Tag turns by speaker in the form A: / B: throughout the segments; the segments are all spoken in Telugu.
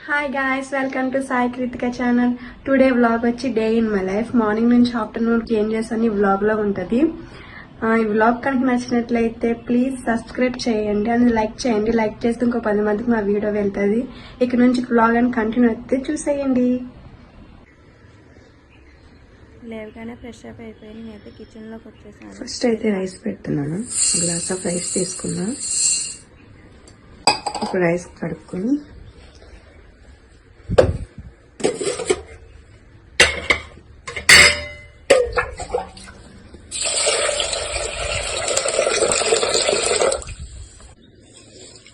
A: Hi guys, welcome to Sai Kritika channel. Today vlog వచ్చి day in my life. Morning నుంచి ఆఫ్టర్నూన్కి ఏం చేస్తాను ఈ వ్లాగ్లో ఉంటుంది. ఈ వ్లాగ్ కనుక నచ్చినట్లయితే ప్లీజ్ సబ్స్క్రైబ్ చేయండి అండ్ లైక్ చేయండి. లైక్ చేస్తే ఇంకో 10 మందికి మా వీడియో వెళ్తుంది. ఇక నుంచి వ్లాగ్ అని కంటిన్యూ అయితే చూసేయండి.
B: లేవగానే ఫ్రెష్ అప్ అయిపోయి నేనైతే కిచెన్లోకి వచ్చేసాను.
A: ఫస్ట్ అయితే రైస్ పెడుతున్నాను. గ్లాస్ ఆఫ్ రైస్ తీసుకున్నా. ఇప్పుడు రైస్ కడుక్కొని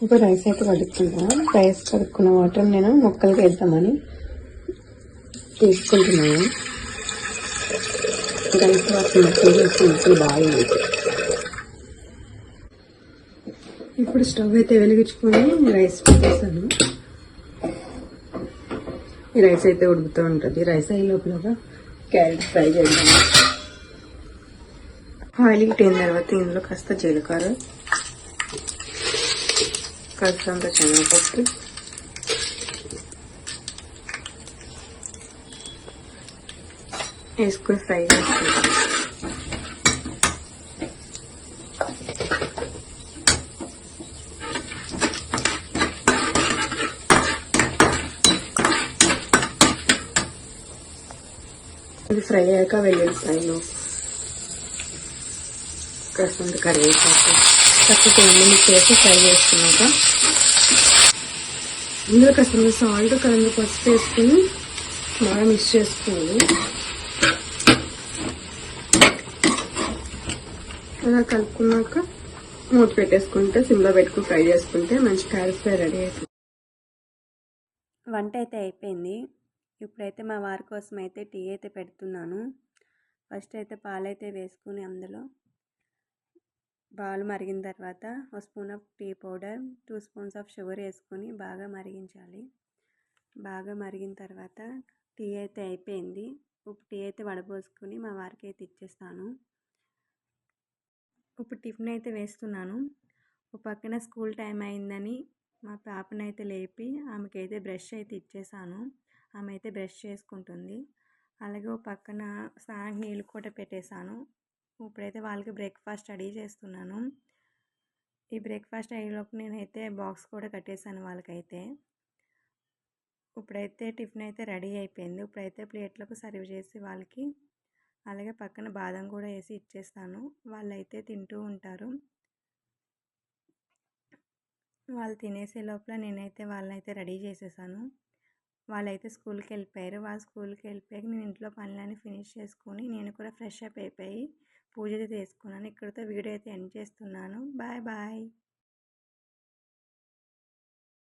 A: ఇప్పుడు రైస్ అయితే కడుక్కున్నాను. రైస్ కడుక్కున్న వాటర్ నేను మొక్కలకి వేద్దామని తీసుకుంటున్నాను. రైస్ మొక్కలు బాగుంది. ఇప్పుడు స్టవ్ అయితే వెలిగించుకొని రైస్ పెట్టేసాను. ఈ రైస్ అయితే ఉడుకుతూ ఉంటుంది. రైస్ అయ్యే లోపల క్యారెట్ ఫ్రై చేద్దాం. ఆయిల్ హీట్ అయిన తర్వాత ఇందులో కాస్త జీలకర్ర, కాస్తంత శనగపప్పు, వేసుకొని ఫ్రై చేసుకుంటాం. ఇది ఫ్రై అయ్యాక వెల్లుల్లిపాయలు, కాస్తంత కరివేపాకు కాస్త 10 మినిట్స్ వేసి ఫ్రై చేసుకున్నాక ఇందులో కాస్తంత సాల్ట్, కాస్త పసుపు వేసుకుని బాగా మిక్స్ చేసుకోవాలి. అలా కలుపుకున్నాక మూత పెట్టేసుకుంటే సిమ్లో పెట్టుకుని ఫ్రై చేసుకుంటే మంచి క్యారెట్ ఫ్రై రెడీ అవుతుంది.
B: వంట అయితే అయిపోయింది. ఇప్పుడైతే మా వారి కోసం అయితే టీ అయితే పెడుతున్నాను. ఫస్ట్ అయితే పాలైతే వేసుకుని అందులో పాలు మరిగిన తర్వాత 1 spoon of tea powder, 2 spoons of sugar వేసుకొని బాగా మరిగించాలి. బాగా మరిగిన తర్వాత టీ అయితే అయిపోయింది. ఇప్పుడు టీ అయితే వడపోసుకొని మా వారికి అయితే ఇచ్చేస్తాను. ఇప్పుడు టిఫిన్ అయితే వేస్తున్నాను. ఒక పక్కన స్కూల్ టైం అయిందని మా పాపనైతే లేపి ఆమెకైతే బ్రష్ అయితే ఇచ్చేసాను. ఆమె అయితే బ్రష్ చేసుకుంటుంది. అలాగే ఒక పక్కన స్నానానికి నీళ్ళు కూడా పెట్టేశాను. ఇప్పుడైతే వాళ్ళకి బ్రేక్ఫాస్ట్ రెడీ చేస్తున్నాను. ఈ బ్రేక్ఫాస్ట్ అయ్యేలోపు నేనైతే బాక్స్ కూడా కట్టేశాను వాళ్ళకైతే. ఇప్పుడైతే టిఫిన్ అయితే రెడీ అయిపోయింది. ఇప్పుడైతే ప్లేట్లకు సర్వ్ చేసి వాళ్ళకి, అలాగే పక్కన బాదం కూడా వేసి ఇచ్చేస్తాను. వాళ్ళైతే తింటూ ఉంటారు. వాళ్ళు తినేసే లోపల నేనైతే వాళ్ళనైతే రెడీ చేసేసాను. వాళ్ళైతే స్కూల్కి వెళ్ళిపోయారు. వాళ్ళు స్కూల్కి వెళ్ళిపోయాక నేను ఇంట్లో పనులన్నీ ఫినిష్ చేసుకొని నేను కూడా ఫ్రెష్ అప్ అయిపోయి పూజ అయితే చేసుకున్నాను. ఇక్కడితో వీడియో అయితే ఎండ్ చేస్తున్నాను. Bye bye.